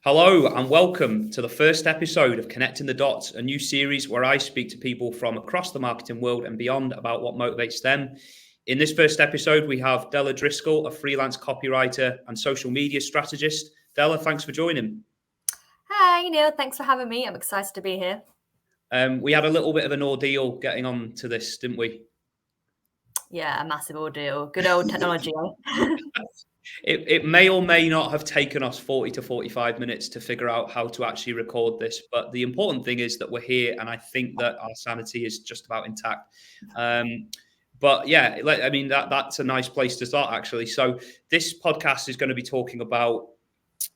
Hello and welcome to the first episode of Connecting the Dots, a new series where I speak to people from across the marketing world and beyond about what motivates them. In this first episode, we have Della Driscoll, a freelance copywriter and social media strategist. Della, thanks for joining. Hi, Neil. Thanks for having me. I'm excited to be here. We had a little bit of an ordeal getting on to this, didn't we? Yeah, a massive ordeal. Good old technology. It may or may not have taken us 40 to 45 minutes to figure out how to actually record this. But the important thing is that we're here, and I think that our sanity is just about intact. But yeah, that's a nice place to start, actually. So this podcast is going to be talking about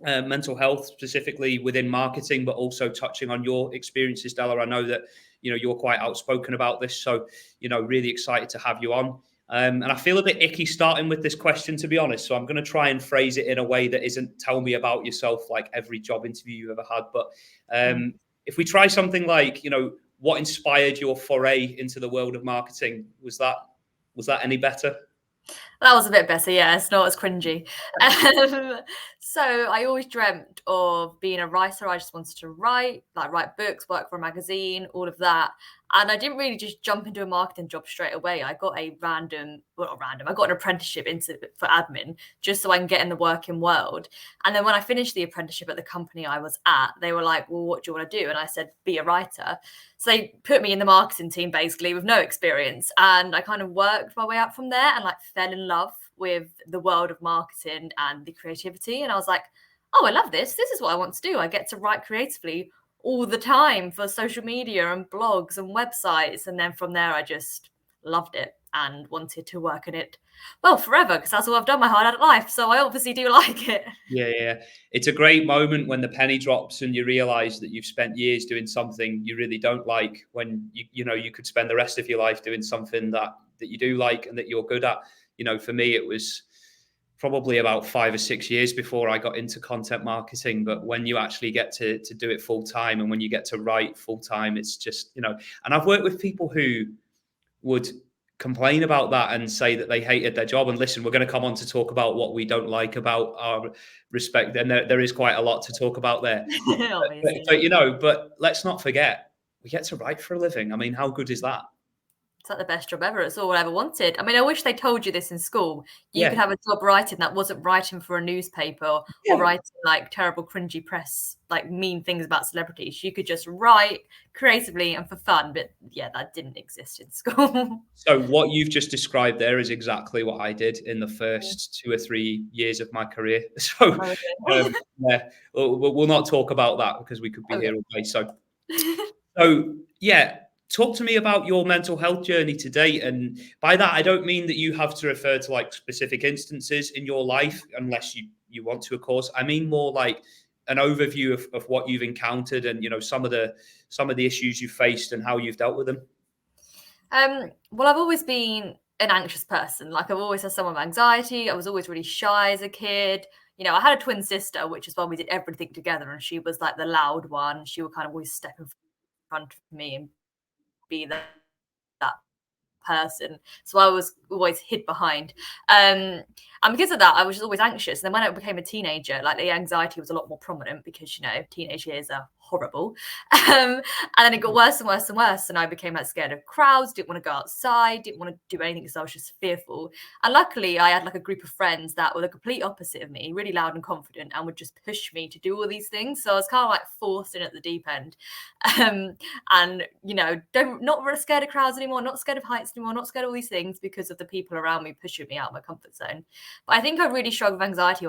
mental health, specifically within marketing, but also touching on your experiences, Della. I know that you're quite outspoken about this, so really excited to have you on. And I feel a bit icky starting with this question, to be honest. So I'm going to try and phrase it in a way that isn't tell me about yourself like every job interview you've ever had. But if we try something like, what inspired your foray into the world of marketing? Was that any better? That was a bit better, yeah. It's not as cringy. So I always dreamt of being a writer. I just wanted to write books, work for a magazine, all of that. And I didn't really just jump into a marketing job straight away. I got I got an apprenticeship for admin just so I can get in the working world. And then when I finished the apprenticeship at the company I was at, they were like, well, what do you want to do? And I said, be a writer. So they put me in the marketing team basically with no experience. And I kind of worked my way up from there and fell in love with the world of marketing and the creativity. And I was like, oh, I love this. This is what I want to do. I get to write creatively all the time for social media and blogs and websites. And then from there, I just loved it and wanted to work in it, well, forever, because that's all I've done my whole adult life. So I obviously do like it. Yeah. It's a great moment when the penny drops and you realize that you've spent years doing something you really don't like, when you could spend the rest of your life doing something that you do like and that you're good at. For me, it was probably about 5 or 6 years before I got into content marketing. But when you actually get to do it full time, and when you get to write full time, it's just, and I've worked with people who would complain about that and say that they hated their job. And listen, we're going to come on to talk about what we don't like about our respect. And there is quite a lot to talk about there. but let's not forget, we get to write for a living. I mean, how good is that? It's like the best job ever. It's all I ever wanted. I mean, I wish they told you this in school. You could have a job writing that wasn't writing for a newspaper or writing terrible, cringy press, mean things about celebrities. You could just write creatively and for fun. But yeah, that didn't exist in school. So what you've just described there is exactly what I did in the first 2 or 3 years of my career. So we'll not talk about that because we could be here all day. So yeah. Talk to me about your mental health journey to date. And by that, I don't mean that you have to refer to specific instances in your life, unless you want to, of course. I mean more like an overview of what you've encountered and, some of the issues you've faced and how you've dealt with them. Well, I've always been an anxious person. I've always had some of anxiety. I was always really shy as a kid. I had a twin sister, which is why we did everything together. And she was the loud one. She would kind of always step in front of me and be that person. So I was always hid behind. And because of that, I was just always anxious. And then when I became a teenager, the anxiety was a lot more prominent because, teenage years are horrible. And then it got worse and worse and worse. And I became scared of crowds, didn't want to go outside, didn't want to do anything because I was just fearful. And luckily I had a group of friends that were the complete opposite of me, really loud and confident, and would just push me to do all these things. So I was kind of forced in at the deep end. And, not really scared of crowds anymore, not scared of heights anymore, not scared of all these things because of the people around me pushing me out of my comfort zone. But I think I really struggled with anxiety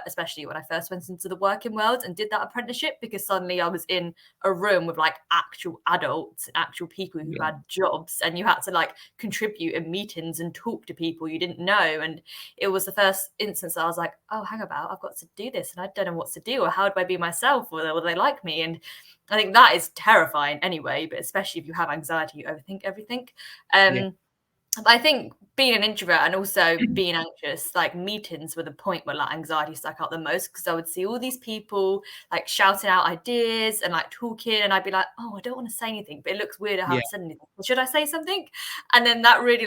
especially when I first went into the working world and did that apprenticeship, because suddenly I was in a room with actual adults, actual people who had jobs, and you had to contribute in meetings and talk to people you didn't know. And it was the first instance I was like, oh, hang about, I've got to do this and I don't know what to do, or how do I be myself, or will they like me? And I think that is terrifying anyway, but especially if you have anxiety, you overthink everything. But I think being an introvert and also being anxious, meetings were the point where anxiety stuck out the most, because I would see all these people shouting out ideas and talking, and I'd be like, oh, I don't want to say anything, but it looks weird I haven't said anything. Should I say something? And then that really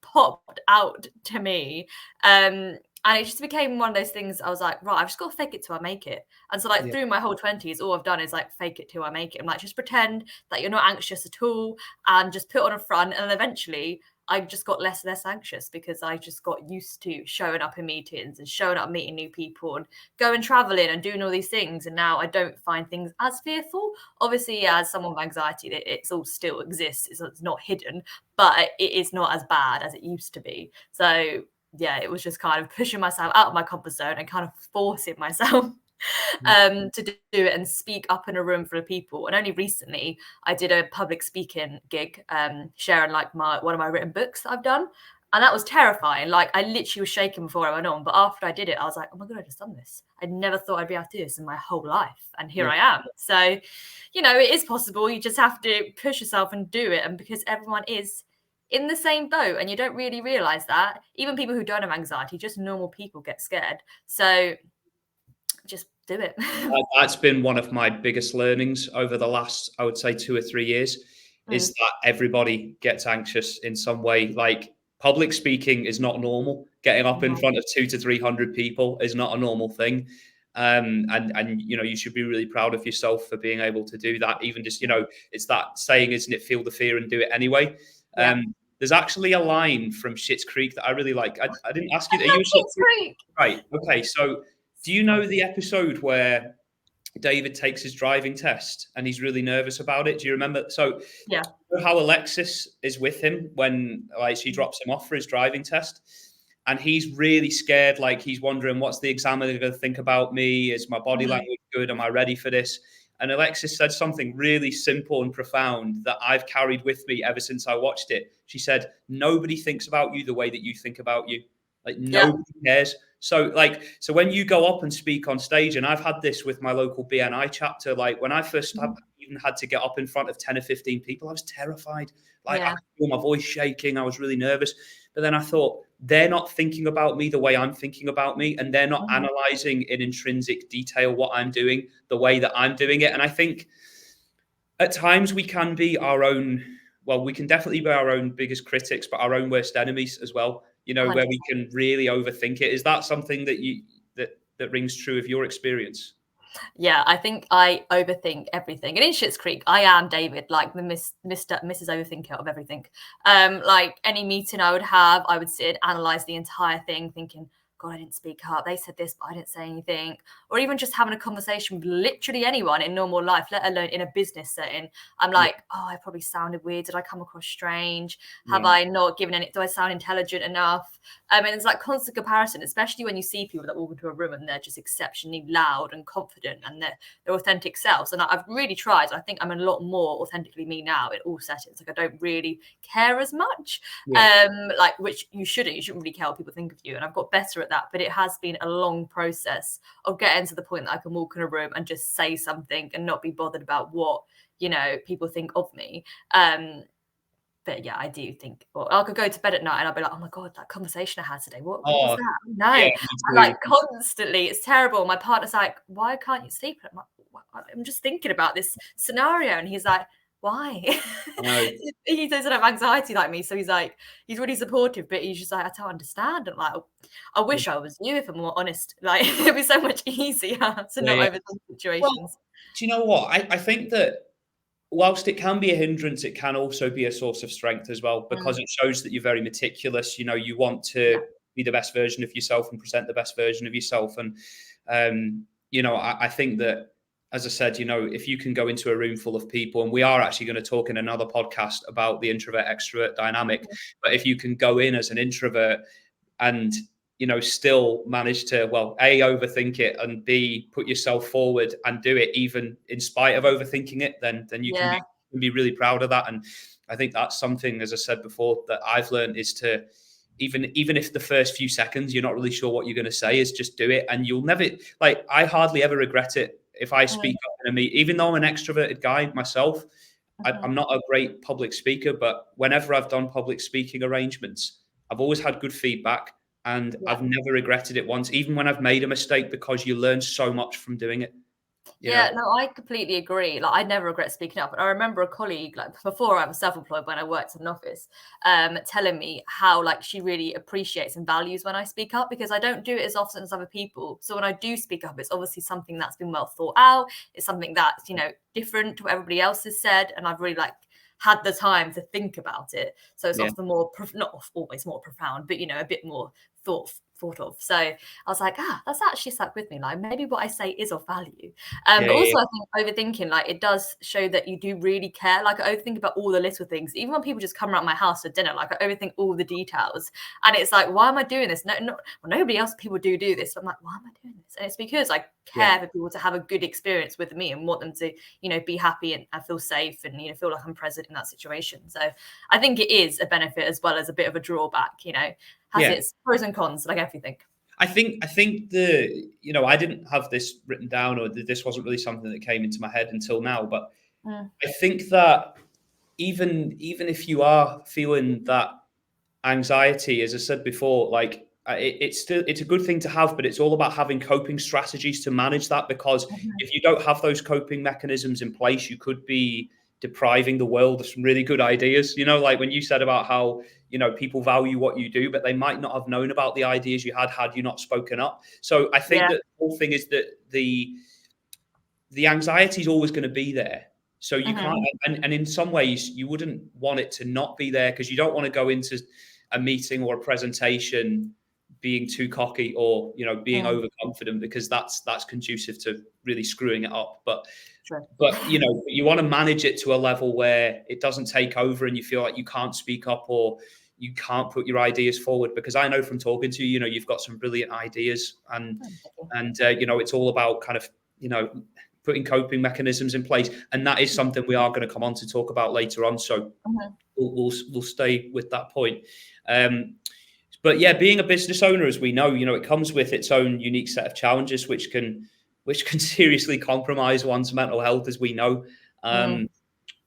popped out to me. And And it just became one of those things. I was like, right, I've just got to fake it till I make it. And so, like, Yeah. through my whole 20s, all I've done is like fake it till I make it. I'm like, just pretend that you're not anxious at all and just put on a front. And eventually, I just got less and less anxious because I just got used to showing up in meetings and showing up, meeting new people and going traveling and doing all these things. And now I don't find things as fearful. Obviously, as someone with anxiety, it's all still exists. It's not hidden, but it is not as bad as it used to be. So yeah, it was just kind of pushing myself out of my comfort zone and kind of forcing myself to do it and speak up in a room full of people. And only recently I did a public speaking gig, sharing like one of my written books that I've done. And that was terrifying. Like, I literally was shaking before I went on. But after I did it, I was like, oh my God, I just done this. I never thought I'd be able to do this in my whole life. And here Yeah. I am. So, you know, it is possible. You just have to push yourself and do it. And because everyone is in the same boat and you don't really realize that, even people who don't have anxiety, just normal people get scared. So just do it. That's been one of my biggest learnings over the last, I would say, 2 or 3 years, is that everybody gets anxious in some way. Like, public speaking is not normal. Getting up in front of 200 to 300 people is not a normal thing. And you know, you should be really proud of yourself for being able to do that. Even just, you know, it's that saying, isn't it? Feel the fear and do it anyway. Yeah. There's actually a line from Schitt's Creek that I really like. I didn't ask you. I Are you love a Schitt's Schitt's Creek? Creek. Right. Okay. So, do you know the episode where David takes his driving test and he's really nervous about it? Do you remember? So, Yeah. how Alexis is with him when, like, she drops him off for his driving test, and he's really scared. Like, he's wondering, what's the examiner going to think about me? Is my body language good? Am I ready for this? And Alexis said something really simple and profound that I've carried with me ever since I watched it. She said, nobody thinks about you the way that you think about you. Like, Yeah. nobody cares. So when you go up and speak on stage, and I've had this with my local BNI chapter, like, when I first even had to get up in front of 10 or 15 people, I was terrified. Like, I Yeah. could feel my voice shaking. I was really nervous. But then I thought, they're not thinking about me the way I'm thinking about me, and they're not analyzing in intrinsic detail what I'm doing the way that I'm doing it. And I think at times we can be our own, well, we can definitely be our own biggest critics, but our own worst enemies as well, you know, where 100%. we can really overthink it. Is that something that that rings true of your experience? Yeah, I think I overthink everything. And in Schitt's Creek, I am David, like the Mr. Mrs. Overthinker of everything. Like any meeting I would have, I would sit and analyze the entire thing, thinking, God, I didn't speak up. They said this, but I didn't say anything. Or even just having a conversation with literally anyone in normal life, let alone in a business setting. I'm Yeah, like, oh, I probably sounded weird. Did I come across strange? Have yeah, I not given any? Do I sound intelligent enough? And it's like constant comparison, especially when you see people that walk into a room and they're just exceptionally loud and confident and their authentic selves. And I've really tried. I think I'm a lot more authentically me now in all settings. Like, I don't really care as much. yeah. Like, which you shouldn't. You shouldn't really care what people think of you. And I've got better at that. But it has been a long process of getting to the point that I can walk in a room and just say something and not be bothered about what, you know, people think of me. But yeah, I do think, or I could go to bed at night and I'll be like, oh my God, that conversation I had today, what was Oh, that? No, yeah, I me like too. constantly, it's terrible. My partner's like, why can't you sleep? I'm like, I'm just thinking about this scenario. And he's like, why? No, He doesn't have anxiety like me. So he's like, he's really supportive, but he's just like, I don't understand. I'm like, I yeah, wish I was you, if I'm more honest. Like, it'd be so much easier to not yeah. overthink Well, situations. do you know what? I think that whilst it can be a hindrance, it can also be a source of strength as well, because Mm, it shows that you're very meticulous. You know, you want yeah. to be the best version of yourself and present the best version of yourself. And, you know, I think that, as I said, you know, if you can go into a room full of people, and we are actually going to talk in another podcast about the introvert extrovert dynamic, but if you can go in as an introvert and, you know, still manage to, well, A, overthink it, and B, put yourself forward and do it even in spite of overthinking it, then you Yeah. can be really proud of that. And I think that's something, as I said before, that I've learned, is to, even if the first few seconds you're not really sure what you're going to say, is just do it. And you'll never, like, I hardly ever regret it if I Mm, speak up in a meeting. Even though I'm an extroverted guy myself, mhm. I'm not a great public speaker, but whenever I've done public speaking arrangements, I've always had good feedback, and Yeah. I've never regretted it once, even when I've made a mistake, because you learn so much from doing it. you Yeah, know? no, I completely agree. Like, I never regret speaking up. I remember a colleague, like before I was self-employed, when I worked in an office, telling me how like she really appreciates and values when I speak up, because I don't do it as often as other people. So when I do speak up, it's obviously something that's been well thought out. It's something that's, different to what everybody else has said, and I've really like had the time to think about it. So it's Yeah. often more, not always more profound, but a bit more thought of. So I was like, that's actually stuck with me. Like, maybe what I say is of value. Yeah, But yeah, also, I think overthinking, like, it does show that you do really care. Like, I overthink about all the little things. Even when people just come around my house for dinner, like, I overthink all the details. And it's like, why am I doing this? Well, nobody else, people do this. But I'm like, why am I doing this? And it's because I yeah. care for people to have a good experience with me and want them to, be happy and feel safe and, feel like I'm present in that situation. So I think it is a benefit as well as a bit of a drawback, has Yeah. its pros and cons, like everything. I think I didn't have this written down, or this wasn't really something that came into my head until now, but Mm. I think that even if you are feeling that anxiety, as I said before, like it's a good thing to have, but it's all about having coping strategies to manage that. Because Mhm. if you don't have those coping mechanisms in place, you could be depriving the world of some really good ideas. Like when you said about how people value what you do, but they might not have known about the ideas you had you not spoken up. So I think Yeah. that the whole thing is that the anxiety is always going to be there. So you Mhm. can't, and in some ways, you wouldn't want it to not be there, because you don't want to go into a meeting or a presentation being too cocky, or being Mm. overconfident, because that's conducive to really screwing it up. But True. you want to manage it to a level where it doesn't take over and you feel like you can't speak up, or you can't put your ideas forward. Because I know from talking to you, you've got some brilliant ideas, and Thank you. it's all about kind of putting coping mechanisms in place, and that is something we are going to come on to talk about later on. So Mhm. we'll stay with that point. But yeah, being a business owner, as we know, it comes with its own unique set of challenges, which can seriously compromise one's mental health, as we know. Mm.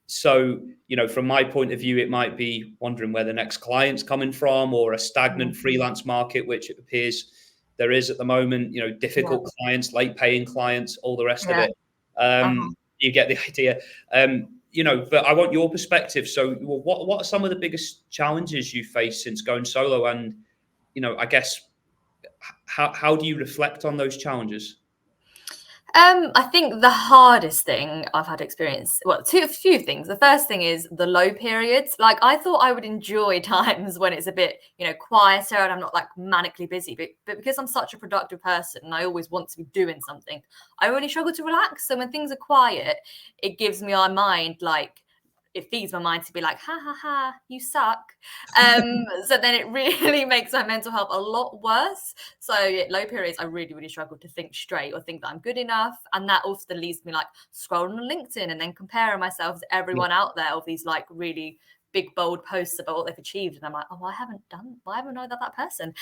So, from my point of view, it might be wondering where the next client's coming from, or a stagnant Mm. freelance market, which it appears there is at the moment. Yeah. Difficult clients, late paying clients, all the rest of Yeah. it. Uh-huh. You get the idea. But I want your perspective. So, what are some of the biggest challenges you face since going solo? And I guess how do you reflect on those challenges? I think the hardest thing I've had to experience, well, a few things. The first thing is the low periods. Like, I thought I would enjoy times when it's a bit, quieter and I'm not like manically busy. But because I'm such a productive person and I always want to be doing something, I really struggle to relax. So when things are quiet, it gives me my mind like, it feeds my mind to be like, ha ha ha, you suck. So then it really makes my mental health a lot worse. So yeah, low periods, I really, really struggle to think straight or think that I'm good enough. And that often leaves me like scrolling on LinkedIn and then comparing myself to Yeah, everyone out there of these like really big bold posts about what they've achieved. And I'm like, oh, I haven't I that person.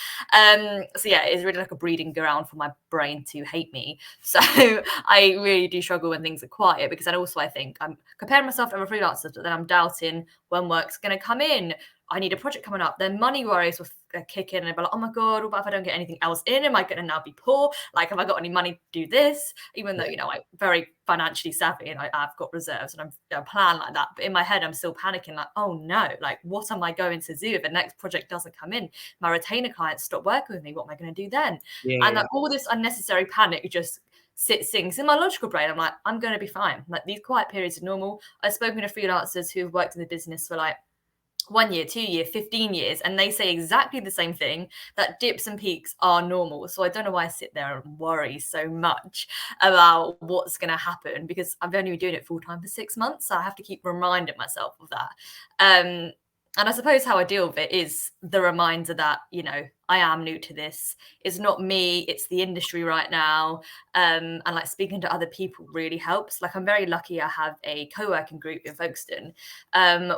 So yeah, it's really like a breeding ground for my brain to hate me. So I really do struggle when things are quiet, because then also I think I'm comparing myself to other freelancers, but then I'm doubting when work's going to come in. I need a project coming up, then money worries will kick in and I'll be like, oh my God, what if I don't get anything else in? Am I going to now be poor? Like, have I got any money to do this? Even though, I'm very financially savvy and I've got reserves and I'm plan like that. But in my head, I'm still panicking like, oh no, like, what am I going to do if the next project doesn't come in? My retainer clients stop working with me. What am I going to do then? yeah, And yeah, like, all this unnecessary panic just sinks in my logical brain. I'm like, I'm going to be fine. Like, these quiet periods are normal. I've spoken to freelancers who've worked in the business for like 1 year, 2 year, 15 years, and they say exactly the same thing, that dips and peaks are normal. So I don't know why I sit there and worry so much about what's going to happen, because I've only been doing it full time for 6 months. So I have to keep reminding myself of that. And I suppose how I deal with it is the reminder that, I am new to this. It's not me, it's the industry right now. And like speaking to other people really helps. Like, I'm very lucky I have a co-working group in Folkestone,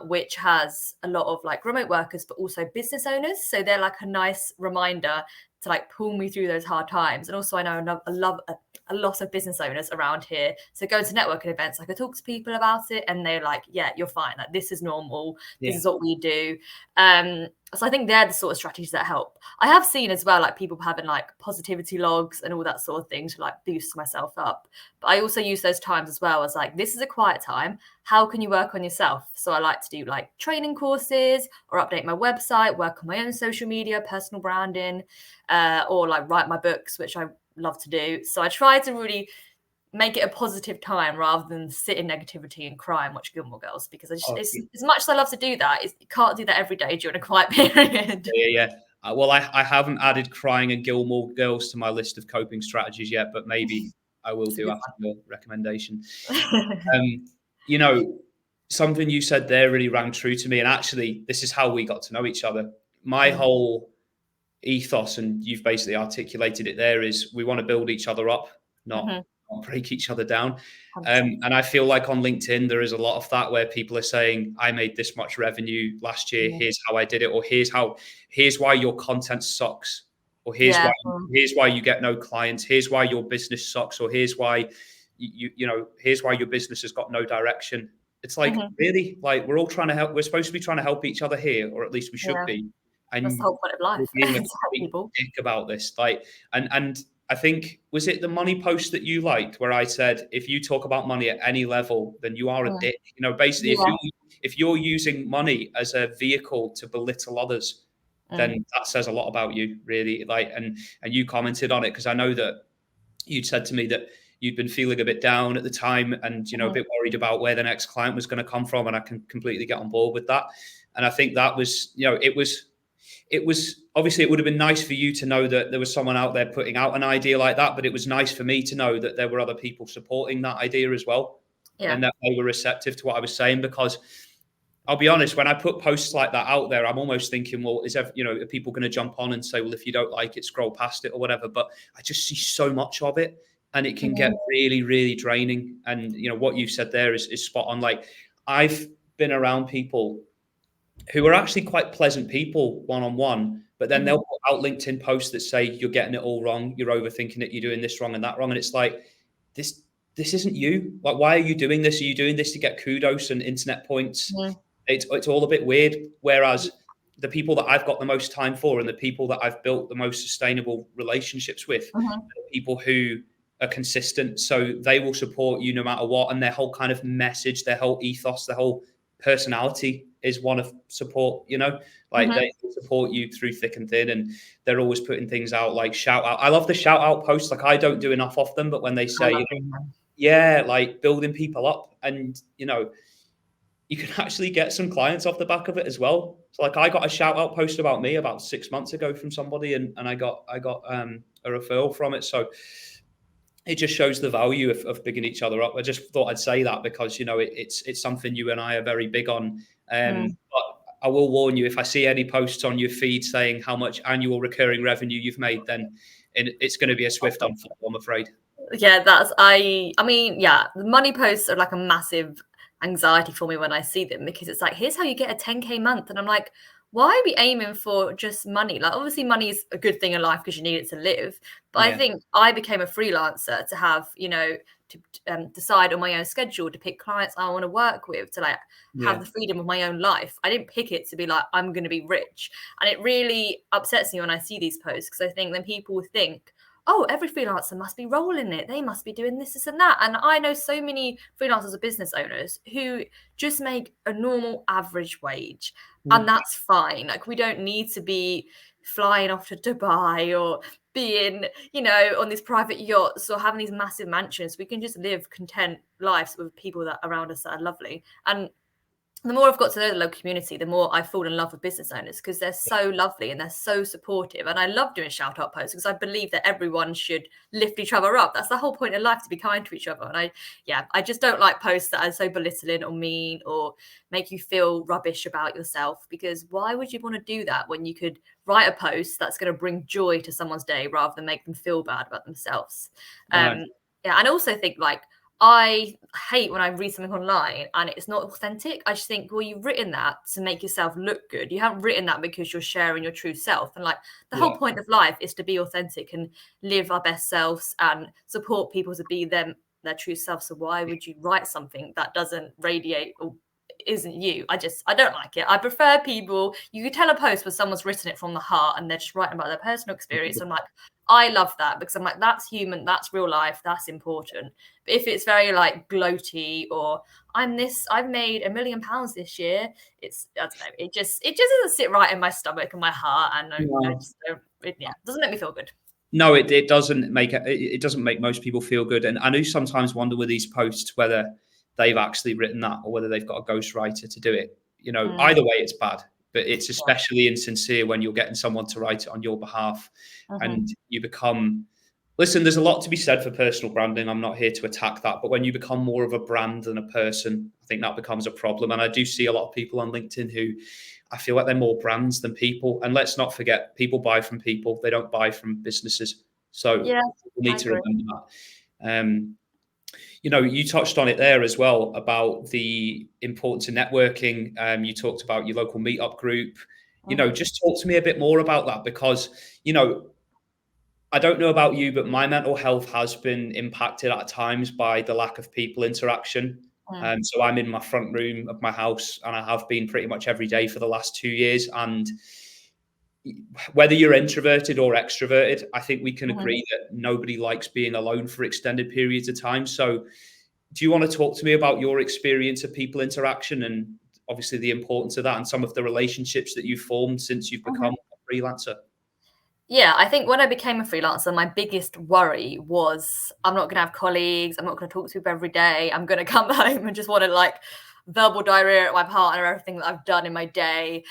which has a lot of like remote workers, but also business owners. So they're like a nice reminder to like pull me through those hard times. And also I know a lot of business owners around here. So going to networking events, like I talk to people about it and they're like, yeah, you're fine. Like, this is normal. This yeah. is what we do. So I think they're the sort of strategies that help. I have seen as well, like people having like positivity logs and all that sort of thing to like boost myself up. But I also use those times as well as like, this is a quiet time. How can you work on yourself? So I like to do like training courses or update my website, work on my own social media, personal branding, or like write my books, which I love to do. So I try to really make it a positive time rather than sit in negativity and cry and watch Gilmore Girls, because Oh, it's as much as I love to do that, you can't do that every day during a quiet period. yeah. Well, I haven't added crying and Gilmore Girls to my list of coping strategies yet, but maybe I will It's a do good after your recommendation. one. Um, you know, something you said there really rang true to me, and actually, this is how we got to know each other. My Mm, whole ethos, and you've basically articulated it there, is we want to build each other up, not mhm, break each other down. 100%. And I feel like on LinkedIn there is a lot of that, where people are saying, I made this much revenue last year, Yeah. here's how I did it, or here's why your content sucks, or Yeah. here's why you get no clients, here's why your business sucks, or here's why here's why your business has got no direction. It's like, Mhm, really, like, we're all trying to help, we're supposed to be trying to help each other here, or at least we should yeah. be. That's the And whole point of you're life, being a to help complete people. dick about this. Like, and I think, was it the money post that you liked, where I said, if you talk about money at any level, then you are a Mm, dick. Basically, yeah. if you're using money as a vehicle to belittle others, Mm, then that says a lot about you, really. Like, and you commented on it, because I know that you'd said to me that you'd been feeling a bit down at the time, and a mhm, bit worried about where the next client was going to come from, and I can completely get on board with that. And I think that was, it was obviously, it would have been nice for you to know that there was someone out there putting out an idea like that, but it was nice for me to know that there were other people supporting that idea as well, yeah. and that they were receptive to what I was saying. Because I'll be honest, when I put posts like that out there, I'm almost thinking, well, are people going to jump on and say, well, if you don't like it, scroll past it or whatever? But I just see so much of it, and it can get Mhm, really, really draining. And what you've said there is spot on. Like, I've been around people who are actually quite pleasant people one on one, but then mhm, they'll put out LinkedIn posts that say you're getting it all wrong, you're overthinking it, you're doing this wrong and that wrong, and it's like, this this isn't you. Like, why are you doing this? Are you doing this to get kudos and internet points? mhm, It's all a bit weird. Whereas the people that I've got the most time for, and the people that I've built the most sustainable relationships with, mhm, are people who are consistent. So they will support you no matter what, and their whole kind of message, their whole ethos, their whole personality is one of support. Like, mhm. they support you through thick and thin, and they're always putting things out like shout out. I love the shout out posts. Like, I don't do enough of them, but when they I say, love doing them. yeah, like building people up, and you can actually get some clients off the back of it as well. So, like, I got a shout out post about me about 6 months ago from somebody, and I got a referral from it. So it just shows the value of bigging each other up. I just thought I'd say that, because it's something you and I are very big on. Mm. But I will warn you, if I see any posts on your feed saying how much annual recurring revenue you've made, then it's going to be a swift unfollow, I'm afraid. Yeah, I mean, yeah, the money posts are like a massive anxiety for me when I see them, because it's like, here's how you get a 10K month. And I'm like, why are we aiming for just money? Like, obviously money is a good thing in life because you need it to live. But I Yeah, think I became a freelancer to have, to decide on my own schedule, to pick clients I want to work with, to like have yeah, the freedom of my own life. I didn't pick it to be like, I'm going to be rich. And it really upsets me when I see these posts, because I think then people think, oh, every freelancer must be rolling it. They must be doing this and that. And I know so many freelancers or business owners who just make a normal average wage. And mm, that's fine. Like, we don't need to be flying off to Dubai or being, on these private yachts or having these massive mansions. We can just live content lives with people that around us that are lovely. And the more I've got to know the local community, the more I fall in love with business owners, because they're so lovely and they're so supportive. And I love doing shout out posts because I believe that everyone should lift each other up. That's the whole point in life, to be kind to each other. And I just don't like posts that are so belittling or mean or make you feel rubbish about yourself, because why would you want to do that when you could write a post that's going to bring joy to someone's day rather than make them feel bad about themselves? no, Yeah, and I also think like, I hate when I read something online and it's not authentic. I just think, well, you've written that to make yourself look good. You haven't written that because you're sharing your true self. And like, the whole yeah, point of life is to be authentic and live our best selves and support people to be their true self. So why would you write something that doesn't radiate or isn't you. I don't like it. I prefer people, you could tell a post where someone's written it from the heart and they're just writing about their personal experience. I'm like, I love that, because I'm like, that's human, that's real life, that's important. But if it's very like gloaty, or I've made £1 million this year, it's, I don't know, it just doesn't sit right in my stomach and my heart, and I just don't, it doesn't make me feel good. No, it doesn't make it doesn't make most people feel good. And I do sometimes wonder with these posts whether they've actually written that or whether they've got a ghostwriter to do it. Either way, it's bad. But it's especially insincere when you're getting someone to write it on your behalf, and you become. Listen, there's a lot to be said for personal branding. I'm not here to attack that, but when you become more of a brand than a person, I think that becomes a problem. And I do see a lot of people on LinkedIn who I feel like they're more brands than people. And let's not forget, people buy from people. They don't buy from businesses. So we need to remember that. You touched on it there as well about the importance of networking. You talked about your local meetup group. Just talk to me a bit more about that, because, I don't know about you, but my mental health has been impacted at times by the lack of people interaction. So I'm in my front room of my house, and I have been pretty much every day for the last 2 years. And whether you're introverted or extroverted, I think we can agree that nobody likes being alone for extended periods of time. So do you want to talk to me about your experience of people interaction, and obviously the importance of that, and some of the relationships that you've formed since you've become a freelancer? Yeah, I think when I became a freelancer, my biggest worry was, I'm not going to have colleagues. I'm not going to talk to people every day. I'm going to come home and just want to like verbal diarrhea at my partner, everything that I've done in my day,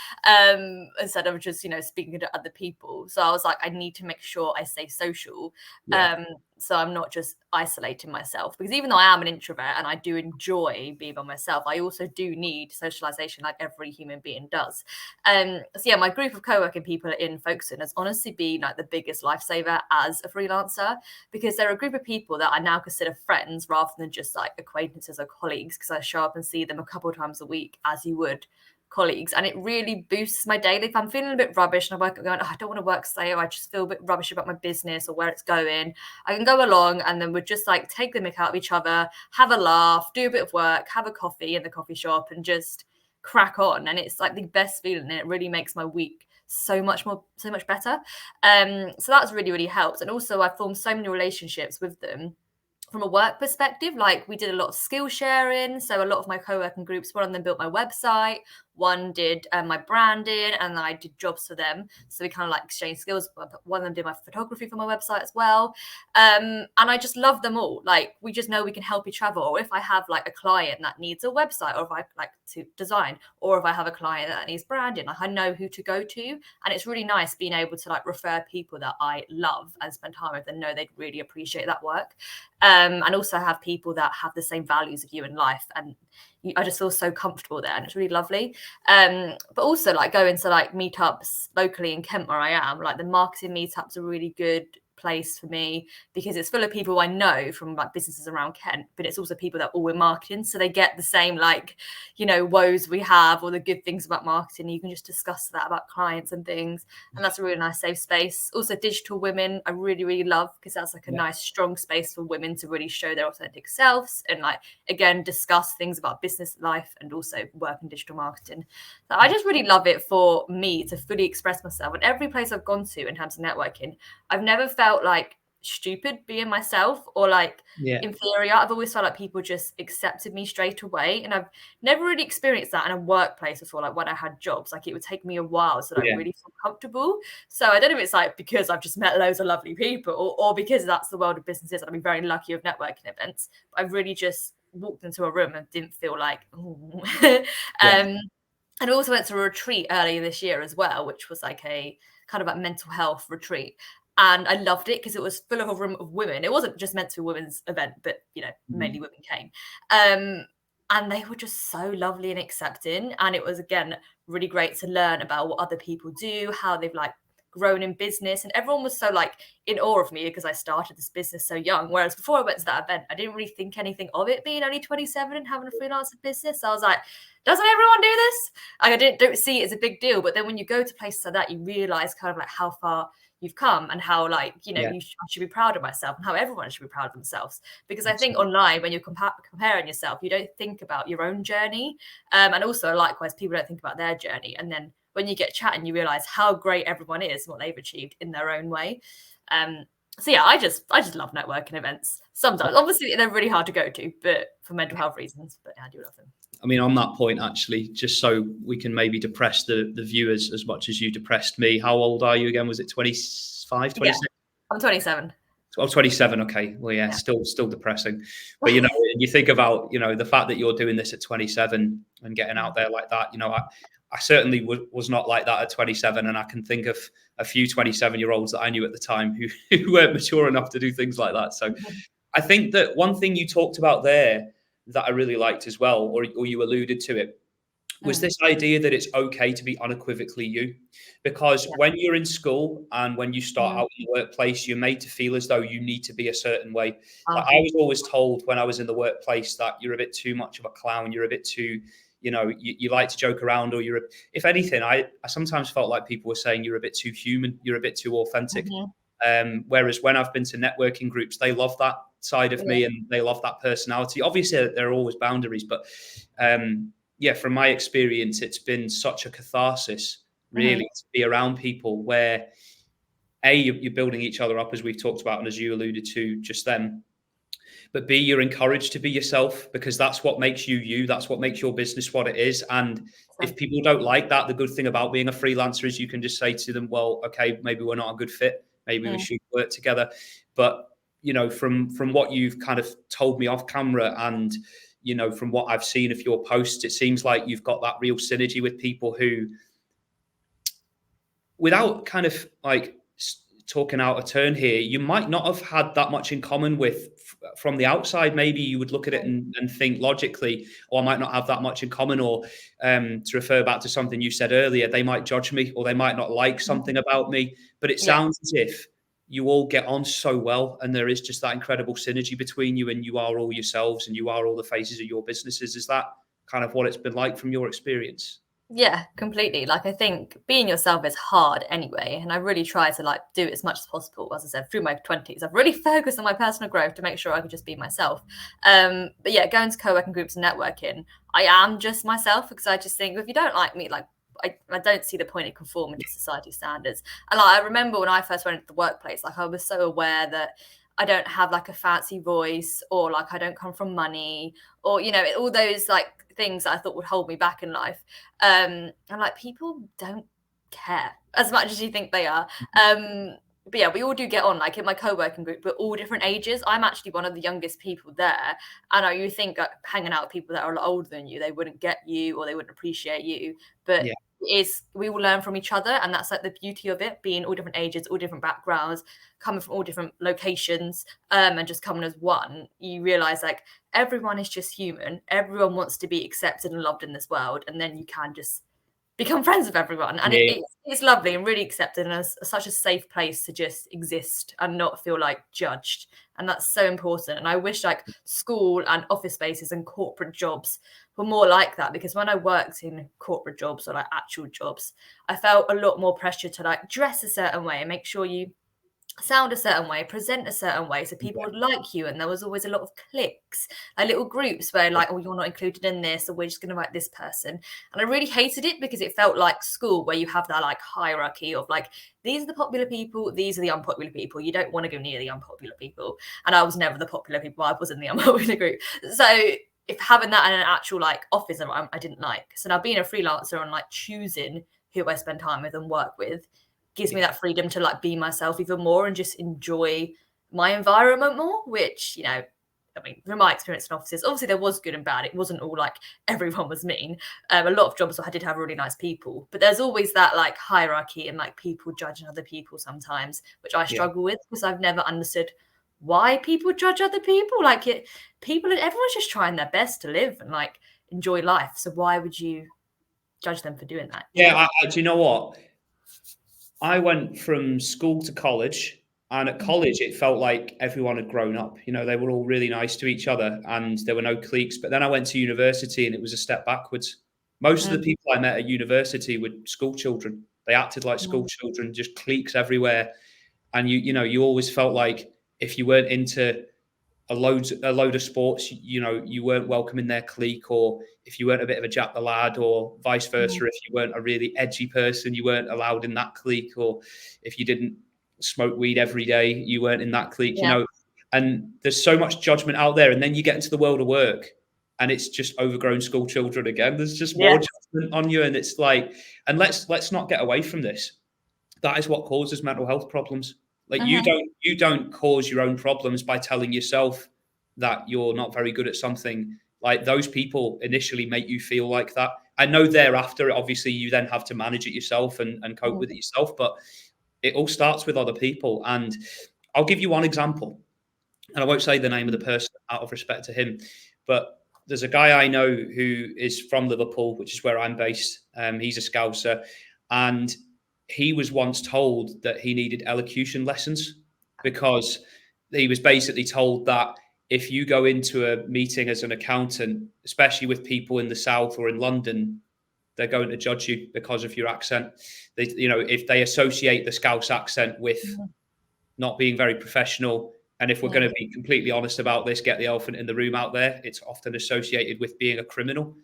instead of just, speaking to other people. So I was like, I need to make sure I stay social. So I'm not just isolating myself, because even though I am an introvert and I do enjoy being by myself, I also do need socialization like every human being does. So yeah, my group of co-working people in Folkestone has honestly been like the biggest lifesaver as a freelancer, because they're a group of people that I now consider friends rather than just like acquaintances or colleagues, because I show up and see them a couple of times a week as you would colleagues, and it really boosts my day. If I'm feeling a bit rubbish and I'm going, I don't want to work today, or I just feel a bit rubbish about my business or where it's going, I can go along and then we'd just like take the mick out of each other, have a laugh, do a bit of work, have a coffee in the coffee shop, and just crack on. And it's like the best feeling, and it really makes my week so much better. So that's really, really helped. And also I formed so many relationships with them from a work perspective. Like, we did a lot of skill sharing. So a lot of my co-working groups, one of them built my website, one did my branding, and I did jobs for them. So we kind of like exchanged skills. One of them did my photography for my website as well. And I just love them all. Like, we just know we can help each other. Or if I have like a client that needs a website, or if I like to design, or if I have a client that needs branding, like I know who to go to. And it's really nice being able to like refer people that I love and spend time with and know they'd really appreciate that work. And also have people that have the same values of you in life, and I just feel so comfortable there, and it's really lovely. But also like going to like meetups locally in Kent where I am, like the marketing meetups are really good place for me, because it's full of people I know from like businesses around Kent, but it's also people that all in marketing, so they get the same like, woes we have, or the good things about marketing. You can just discuss that about clients and things, and that's a really nice safe space. Also Digital Women I really, really love, because that's like a nice strong space for women to really show their authentic selves and like, again, discuss things about business life and also work in digital marketing. So I just really love it for me to fully express myself. And every place I've gone to in terms of networking, I've never felt like stupid being myself or like inferior. I've always felt like people just accepted me straight away, and I've never really experienced that in a workplace before. Like when I had jobs, like it would take me a while to like really feel comfortable. So I don't know if it's like because I've just met loads of lovely people, or because that's the world of businesses, and I've been very lucky with networking events. But I've really just walked into a room and didn't feel like and I also went to a retreat earlier this year as well, which was like a kind of like mental health retreat. And I loved it because it was full of a room of women. It wasn't just meant to be a women's event, but, mainly women came. And they were just so lovely and accepting. And it was, again, really great to learn about what other people do, how they've like grown in business. And everyone was so like in awe of me because I started this business so young. Whereas before I went to that event, I didn't really think anything of it being only 27 and having a freelance business. So I was like, doesn't everyone do this? Like, I don't see it as a big deal. But then when you go to places like that, you realize kind of like how far you've come, and how like, you know, Yeah. I should be proud of myself, and how everyone should be proud of themselves. Because I think online, when you're comparing yourself, you don't think about your own journey, and also likewise, people don't think about their journey. And then when you get chatting, you realize how great everyone is and what they've achieved in their own way. So yeah, I just love networking events. Sometimes, obviously, they're really hard to go to, but for mental health reasons. But yeah, I do love them. I mean, on that point, actually, just so we can maybe depress the viewers as much as you depressed me. How old are you again? Was it 25, 26? Yeah, I'm 27. Oh, 27. Okay. Well, yeah, still depressing. But, you know, you think about, you know, the fact that you're doing this at 27 and getting out there like that, you know, I certainly was not like that at 27. And I can think of a few 27-year-olds that I knew at the time who weren't mature enough to do things like that. So I think that one thing you talked about there that I really liked as well, or you alluded to it, was this idea that it's okay to be unequivocally you. Because when you're in school and when you start out in the workplace, you're made to feel as though you need to be a certain way. Like I was always told when I was in the workplace that you're a bit too much of a clown, you're a bit too, you know, you like to joke around, or if anything, I sometimes felt like people were saying you're a bit too human, you're a bit too authentic. Whereas when I've been to networking groups, they love that side of me and they love that personality. Obviously, there are always boundaries, but yeah, from my experience, it's been such a catharsis, really, to be around people where, A, you're building each other up, as we've talked about, and as you alluded to just then, but B, you're encouraged to be yourself, because that's what makes you you. That's what makes your business what it is. And if people don't like that, the good thing about being a freelancer is you can just say to them, well, okay, maybe we're not a good fit. Maybe we should work together. But, you know, from what you've kind of told me off camera, and, you know, from what I've seen of your posts, it seems like you've got that real synergy with people who, without kind of like talking out a turn here, you might not have had that much in common with from the outside. Maybe you would look at it and think logically, oh, I might not have that much in common, or to refer back to something you said earlier, they might judge me, or they might not like something about me. But it sounds as if you all get on so well, and there is just that incredible synergy between you, and you are all yourselves, and you are all the faces of your businesses. Is that kind of what it's been like from your experience? Yeah, completely. Like, I think being yourself is hard anyway. And I really try to like do it as much as possible. As I said, through my 20s, I've really focused on my personal growth to make sure I can just be myself. But yeah, going to co-working groups and networking, I am just myself, because I just think if you don't like me, like I don't see the point in conforming to society standards. And like, I remember when I first went into the workplace, like I was so aware that I don't have like a fancy voice, or like I don't come from money, or, you know, all those like things that I thought would hold me back in life. And like, people don't care as much as you think they are. But yeah, we all do get on. Like in my co-working group, we're all different ages. I'm actually one of the youngest people there. And you think hanging out with people that are a lot older than you, they wouldn't get you, or they wouldn't appreciate you. But we will learn from each other, and that's like the beauty of it, being all different ages, all different backgrounds, coming from all different locations, and just coming as one. You realize like everyone is just human, everyone wants to be accepted and loved in this world, and then you can just become friends with everyone, and it's lovely and really accepted, and such a safe place to just exist and not feel like judged. And that's so important. And I wish like school and office spaces and corporate jobs were more like that, because when I worked in corporate jobs or like actual jobs, I felt a lot more pressure to like dress a certain way and make sure you sound a certain way, present a certain way, so people would like you. And there was always a lot of cliques, like little groups where like, oh, you're not included in this, or we're just going to write this person. And I really hated it, because it felt like school, where you have that like hierarchy of like, these are the popular people, these are the unpopular people. You don't want to go near the unpopular people. And I was never the popular people, I was in the unpopular group. So if having that in an actual like office environment, I didn't like. So now being a freelancer and like choosing who I spend time with and work with gives me that freedom to like be myself even more and just enjoy my environment more, which, you know, I mean, from my experience in offices, obviously there was good and bad. It wasn't all like everyone was mean. A lot of jobs I did have really nice people, but there's always that like hierarchy and like people judging other people sometimes, which I struggle with, because I've never understood why people judge other people. Like everyone's just trying their best to live and like enjoy life. So why would you judge them for doing that? Yeah, do you know what? I went from school to college, and at college it felt like everyone had grown up. You know, they were all really nice to each other, and there were no cliques. But then I went to university, and it was a step backwards. Most of the people I met at university were school children. They acted like school children, just cliques everywhere. and you always felt like if you weren't into a load of sports, you weren't welcome in their clique, or if you weren't a bit of a Jack the Lad, or vice versa, if you weren't a really edgy person, you weren't allowed in that clique, or if you didn't smoke weed every day, you weren't in that clique, and there's so much judgment out there. And then you get into the world of work and it's just overgrown school children again. There's just more judgment on you. And it's like, and let's not get away from this. That is what causes mental health problems. Like you don't cause your own problems by telling yourself that you're not very good at something. Like those people initially make you feel like that. I know thereafter, obviously, you then have to manage it yourself and cope with it yourself. But it all starts with other people. And I'll give you one example. And I won't say the name of the person out of respect to him, but there's a guy I know who is from Liverpool, which is where I'm based. He's a Scouser, and he was once told that he needed elocution lessons because he was basically told that if you go into a meeting as an accountant, especially with people in the South or in London, they're going to judge you because of your accent. If they associate the Scouse accent with not being very professional, and if we're going to be completely honest about this, get the elephant in the room out there, it's often associated with being a criminal.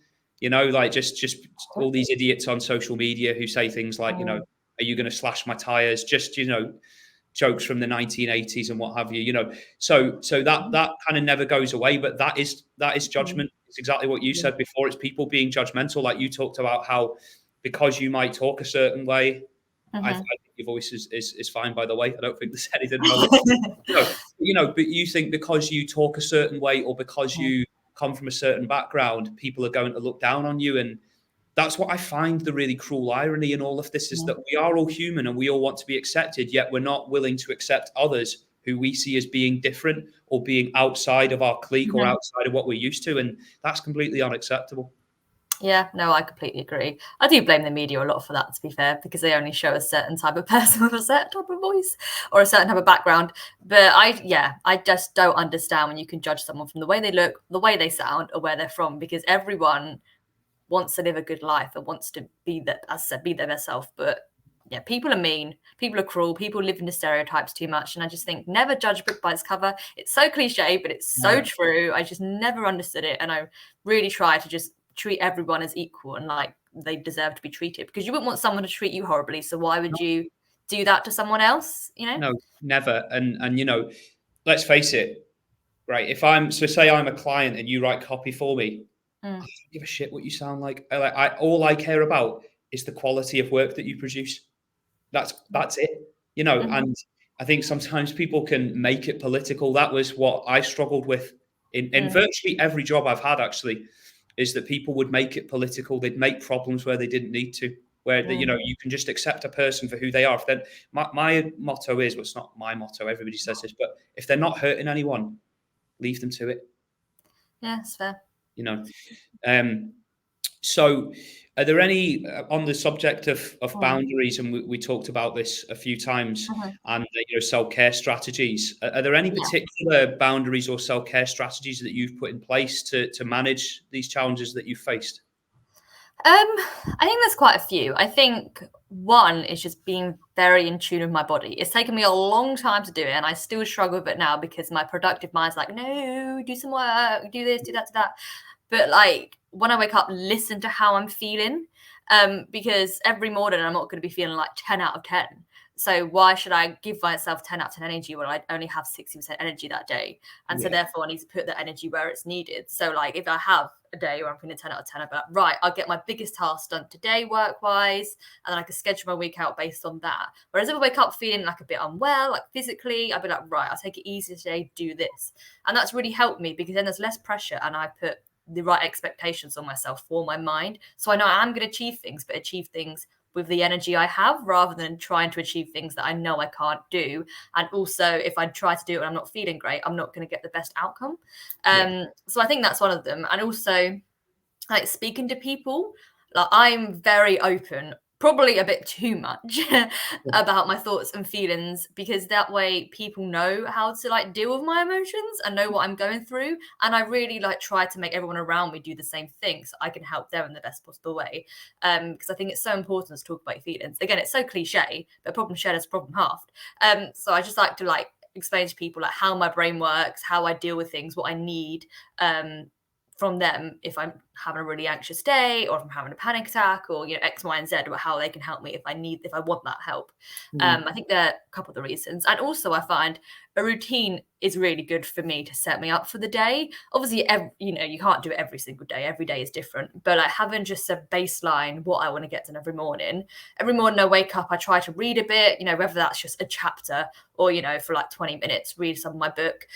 Like just all these idiots on social media who say things like, are you going to slash my tires? Just, jokes from the 1980s and what have you, so that kind of never goes away. But that is judgment. It's exactly what you said before. It's people being judgmental. Like you talked about how because you might talk a certain way, I think your voice is fine, by the way. I don't think there's anything wrong with it. But you think because you talk a certain way or because you come from a certain background, people are going to look down on you. And that's what I find the really cruel irony in all of this is that we are all human and we all want to be accepted, yet we're not willing to accept others who we see as being different or being outside of our clique or outside of what we're used to. And that's completely unacceptable. Yeah, no, I completely agree. I do blame the media a lot for that, to be fair, because they only show a certain type of person with a certain type of voice or a certain type of background. But I just don't understand when you can judge someone from the way they look, the way they sound, or where they're from, because everyone wants to live a good life and wants to be that, as I said, be their best self. But yeah, people are mean, people are cruel, people live in the stereotypes too much. And I just think never judge a book by its cover. It's so cliche, but it's so true. I just never understood it. And I really try to just treat everyone as equal and like they deserve to be treated, because you wouldn't want someone to treat you horribly. So why would you do that to someone else? No, never. And let's face it, right? If say I'm a client and you write copy for me, I don't give a shit what you sound like. All I care about is the quality of work that you produce. That's it, and I think sometimes people can make it political. That was what I struggled with in virtually every job I've had, actually, is that people would make it political. They'd make problems where they didn't need to, where you can just accept a person for who they are. If then my motto is, well, it's not my motto, everybody says this, but if they're not hurting anyone, leave them to it. Yeah, it's fair. So are there any on the subject of boundaries, and we talked about this a few times, and self-care strategies, are there any particular boundaries or self-care strategies that you've put in place to manage these challenges that you've faced? I think there's quite a few. I think one is just being very in tune with my body. It's taken me a long time to do it, and I still struggle with it now because my productive mind's like, no, do some work, do this, do that, do that. But like when I wake up, listen to how I'm feeling, because every morning I'm not going to be feeling like 10 out of 10. So why should I give myself 10 out of 10 energy when I only have 60% energy that day? And so therefore I need to put the energy where it's needed. So like if I have a day where I'm feeling 10 out of 10, I'm like, right, I'll get my biggest task done today work-wise, and then I can schedule my week out based on that. Whereas if I wake up feeling like a bit unwell, like physically, I'll be like, right, I'll take it easy today, do this. And that's really helped me because then there's less pressure and I put the right expectations on myself for my mind. So I know I'm going to achieve things, but achieve things with the energy I have rather than trying to achieve things that I know I can't do. And also if I try to do it and I'm not feeling great, I'm not going to get the best outcome. So I think that's one of them. And also like speaking to people, like I'm very open probably a bit too much about my thoughts and feelings, because that way people know how to like deal with my emotions and know what I'm going through, and I really like try to make everyone around me do the same thing so I can help them in the best possible way, because I think it's so important to talk about your feelings. Again, it's so cliche, but problem shared is problem halved. So I just like to like explain to people like how my brain works, how I deal with things, what I need, from them if I'm having a really anxious day, or if I'm having a panic attack, or X, Y, and Z, about how they can help me if I want that help. I think there are a couple of the reasons, and also I find a routine is really good for me to set me up for the day. Obviously, you can't do it every single day. Every day is different, but like having just a baseline what I want to get done every morning. Every morning I wake up, I try to read a bit. Whether that's just a chapter or for like 20 minutes, read some of my book.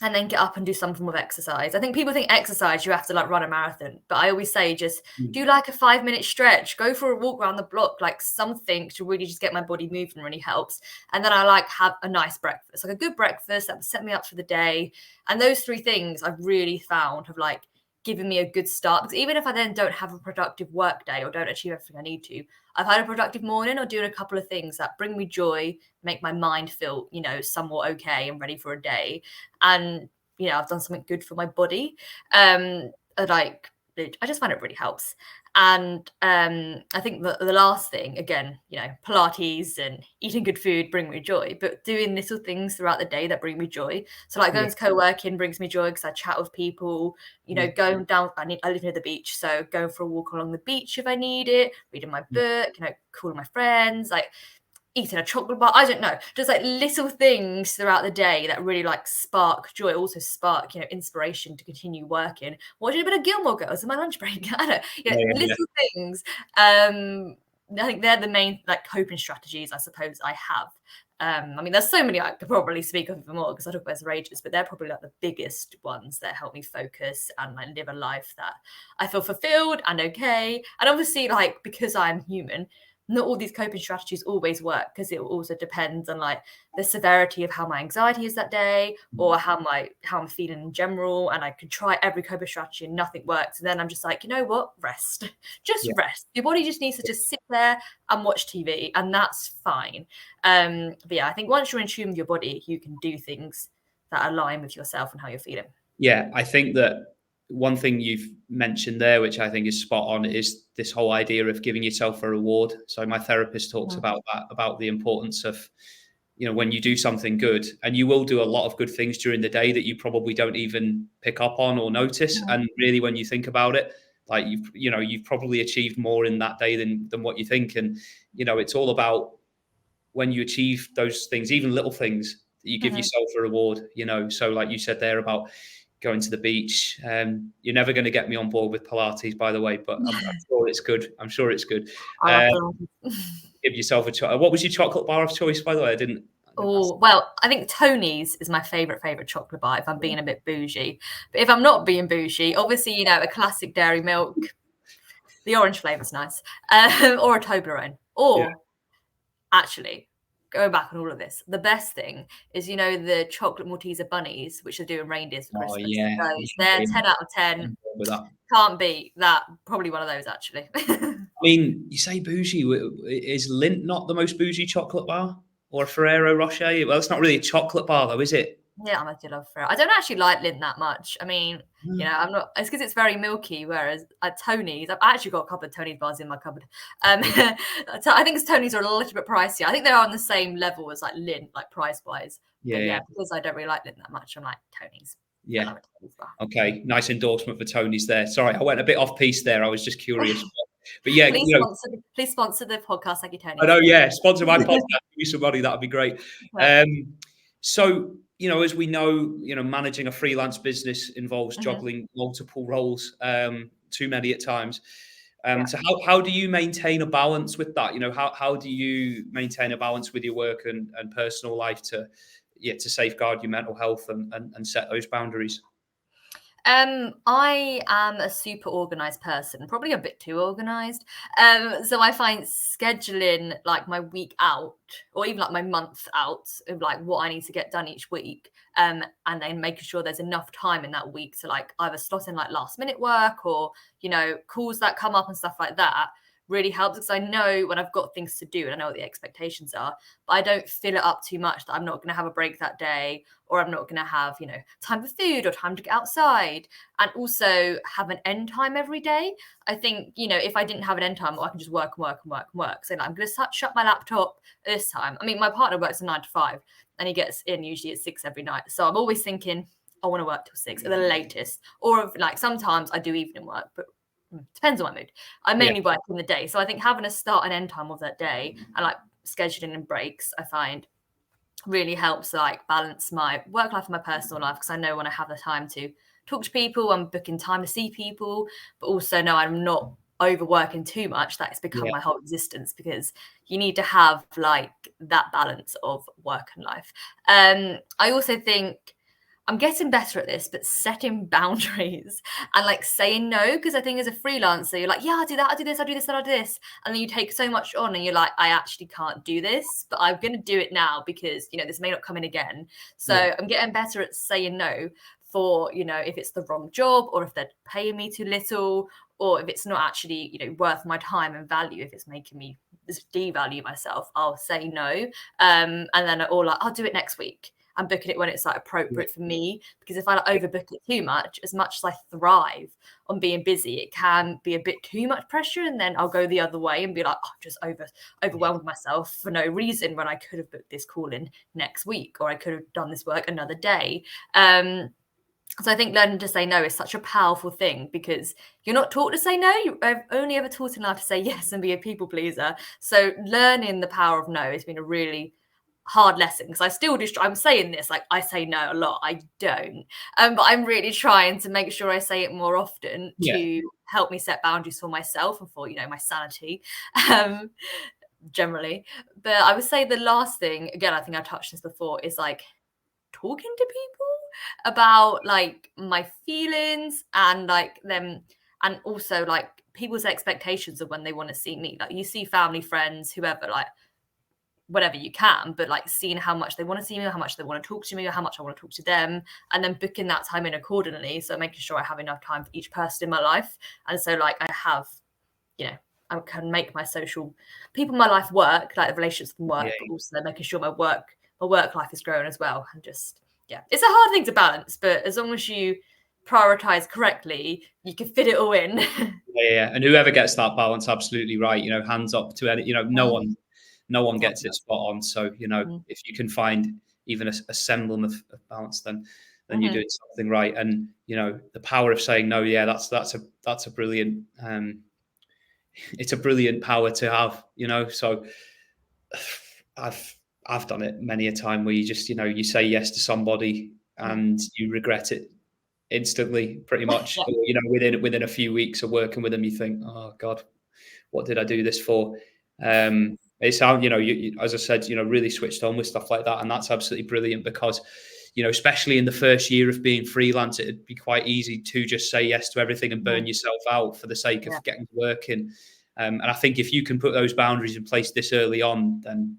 And then get up and do some form of exercise. I think people think exercise, you have to like run a marathon, but I always say just do like a 5-minute stretch, go for a walk around the block, like something to really just get my body moving really helps. And then I like have a nice breakfast, like a good breakfast that will set me up for the day. And those 3 things I've really found have like given me a good start, because even if I then don't have a productive work day or don't achieve everything I need to, I've had a productive morning or doing a couple of things that bring me joy, make my mind feel, somewhat okay and ready for a day. And, I've done something good for my body. Like, I just find it really helps. And I think the last thing, again, Pilates and eating good food bring me joy, but doing little things throughout the day that bring me joy. So like going to co-working brings me joy because I chat with people, going down, I live near the beach. So going for a walk along the beach if I need it, reading my book, calling my friends, like eating a chocolate bar, I don't know, just like little things throughout the day that really like spark joy, also spark, inspiration to continue working. Watching a bit of Gilmore Girls in my lunch break. I don't know, little things. I think they're the main like coping strategies I suppose I have. There's so many I could probably speak of even more because I talk about rages, but they're probably like the biggest ones that help me focus and like live a life that I feel fulfilled and okay. And obviously, like, because I'm human, not all these coping strategies always work, because it also depends on like the severity of how my anxiety is that day, or how I'm feeling in general. And I could try every coping strategy and nothing works, and then I'm just like, you know what, rest. Just rest. Your body just needs to just sit there and watch TV, and that's fine. But yeah, I think once you're in tune with your body, you can do things that align with yourself and how you're feeling. Yeah, I think that one thing you've mentioned there, which I think is spot on, is this whole idea of giving yourself a reward. So my therapist talks about that, about the importance of, when you do something good, and you will do a lot of good things during the day that you probably don't even pick up on or notice. And really, when you think about it, like you've probably achieved more in that day than what you think. And, it's all about when you achieve those things, even little things, that you give yourself a reward, So like you said there about going to the beach. You're never going to get me on board with Pilates, by the way, but I'm sure it's good. I'm sure it's good. I love Pilates. Give yourself a chocolate. What was your chocolate bar of choice, by the way? I didn't Oh, well, I think Tony's is my favorite chocolate bar if I'm being a bit bougie. But if I'm not being bougie, obviously, a classic dairy milk, the orange flavor's nice, or a Toblerone. Or actually, going back on all of this, the best thing is, the chocolate Malteser bunnies, which are doing reindeers for Christmas. yeah. Those, they're 10 out of 10. With that. Can't beat that. Probably one of those, actually. You say bougie. Is Lindt not the most bougie chocolate bar? Or a Ferrero Rocher? Well, it's not really a chocolate bar, though, is it? Yeah, I'm a love for it. I don't actually like Lindt that much. I'm not. It's because it's very milky. Whereas at Tony's, I've actually got a couple of Tony's bars in my cupboard. So I think Tony's are a little bit pricey. I think they're on the same level as like Lindt, like price wise. Yeah. Because I don't really like Lindt that much, I'm like Tony's. Yeah. Okay, nice endorsement for Tony's there. Sorry, I went a bit off piece there. I was just curious. But yeah, please sponsor the podcast, thank you, Tony. I know, yeah. Sponsor my podcast. Give me some money. That'd be great. So, as we know, managing a freelance business involves juggling multiple roles, too many at times. So how do you maintain a balance with that? How do you maintain a balance with your work and personal life to safeguard your mental health and set those boundaries? I am a super organized person, probably a bit too organized. So I find scheduling like my week out, or even like my month out, of like what I need to get done each week, and then making sure there's enough time in that week to like either slot in like last minute work or calls that come up and stuff like that, really helps, because I know when I've got things to do and I know what the expectations are, but I don't fill it up too much that I'm not going to have a break that day, or I'm not going to have, time for food or time to get outside, and also have an end time every day. I think, if I didn't have an end time, I can just work and work and work and work. So like, I'm going to shut my laptop this time. I mean, my partner works a 9 to 5 and he gets in usually at 6 every night. So I'm always thinking, I want to work till 6 at the latest. Or if, like, sometimes I do evening work, but depends on my mood. I mainly work in the day. So I think having a start and end time of that day and like scheduling in breaks, I find really helps like balance my work life and my personal life, because I know when I have the time to talk to people, I'm booking time to see people, but also know I'm not overworking too much. That's become my whole existence, because you need to have like that balance of work and life. I also think I'm getting better at this, but setting boundaries and like saying no, because I think as a freelancer, you're like, yeah, I'll do that, I'll do this, I'll do this, I'll do this. And then you take so much on and you're like, I actually can't do this, but I'm going to do it now because, this may not come in again. So I'm getting better at saying no for, if it's the wrong job, or if they're paying me too little, or if it's not actually, worth my time and value, if it's making me devalue myself, I'll say no. And then I'll do it next week. I'm booking it when it's like appropriate for me, because if I like overbook it too much, as much as I thrive on being busy, it can be a bit too much pressure, and then I'll go the other way and be like, I've just overwhelmed myself for no reason, when I could have booked this call in next week, or I could have done this work another day. So I think learning to say no is such a powerful thing, because you're not taught to say no. You're only ever taught in life to say yes and be a people pleaser. So learning the power of no has been a really hard lesson, because I still do. I'm saying this like I say no a lot. I don't, but I'm really trying to make sure I say it more often to help me set boundaries for myself and for my sanity, generally. But I would say the last thing, again, I think I touched this before, is like talking to people about like my feelings and like them, and also like people's expectations of when they want to see me. Like you see family, friends, whoever, like whatever you can, but like seeing how much they want to see me, or how much they want to talk to me, or how much I want to talk to them, and then booking that time in accordingly. So making sure I have enough time for each person in my life. And so like I have, I can make my social people in my life work, like the relationships can work, but also making sure my work life is growing as well. And just, it's a hard thing to balance, but as long as you prioritize correctly, you can fit it all in. And whoever gets that balance, absolutely right. Hands up to any, no one gets it spot on. So, if you can find even a semblance of balance, then you're doing something right. And, the power of saying no, that's a brilliant, it's a brilliant power to have, so I've done it many a time where you just, you say yes to somebody and you regret it instantly, pretty much. Or, within a few weeks of working with them, you think, oh God, what did I do this for? It sounds, you, as I said, really switched on with stuff like that. And that's absolutely brilliant, because, especially in the first year of being freelance, it'd be quite easy to just say yes to everything and burn yourself out for the sake of getting working. And I think if you can put those boundaries in place this early on, then,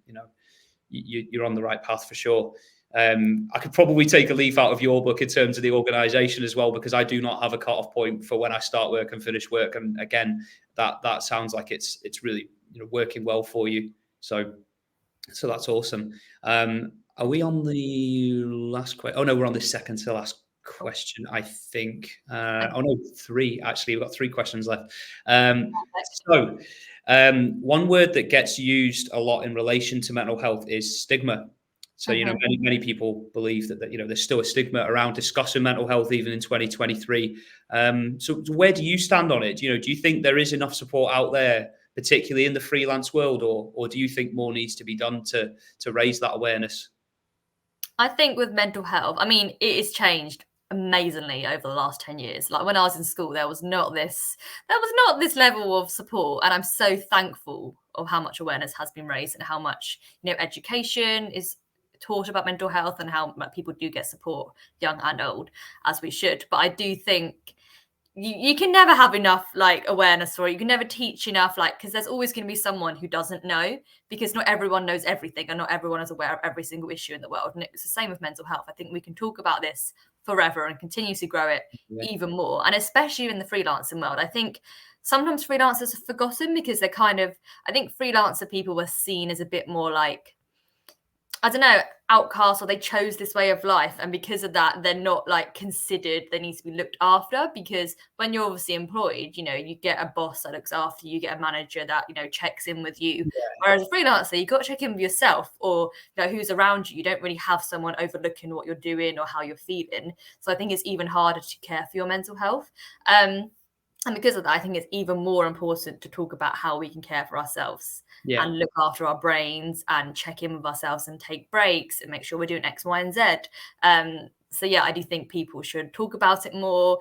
you're on the right path for sure. I could probably take a leaf out of your book in terms of the organization as well, because I do not have a cutoff point for when I start work and finish work. And again, that sounds like it's really working well for you. So that's awesome. Are we on the last question? Oh no, we're on the second to last question, I think. Oh no, 3 actually. We've got 3 questions left. So one word that gets used a lot in relation to mental health is stigma. So, many people believe that there's still a stigma around discussing mental health even in 2023. So where do you stand on it? Do you think there is enough support out there, particularly in the freelance world, or do you think more needs to be done to raise that awareness? I think with mental health, I mean, it has changed amazingly over the last 10 years. Like when I was in school, there was not this level of support. And I'm so thankful of how much awareness has been raised, and how much, education is taught about mental health, and how people do get support, young and old, as we should. But I do think you can never have enough like awareness, or you can never teach enough, like, because there's always going to be someone who doesn't know, because not everyone knows everything, and not everyone is aware of every single issue in the world. And it's the same with mental health. I think we can talk about this forever and continue to grow it even more, and especially in the freelancing world. I think sometimes freelancers are forgotten because they're kind of, I think freelancer people were seen as a bit more like, I don't know, outcasts, or they chose this way of life. And because of that, they're not like considered, they need to be looked after, because when you're obviously employed, you know, you get a boss that looks after you, you get a manager that, you know, checks in with you. Yeah. Whereas a freelancer, you've got to check in with yourself, or, you know, who's around you. You don't really have someone overlooking what you're doing or how you're feeling. So I think it's even harder to care for your mental health. And because of that, I think it's even more important to talk about how we can care for ourselves Yeah. and look after our brains and check in with ourselves and take breaks and make sure we're doing X, Y, and Z. So yeah, I do think people should talk about it more,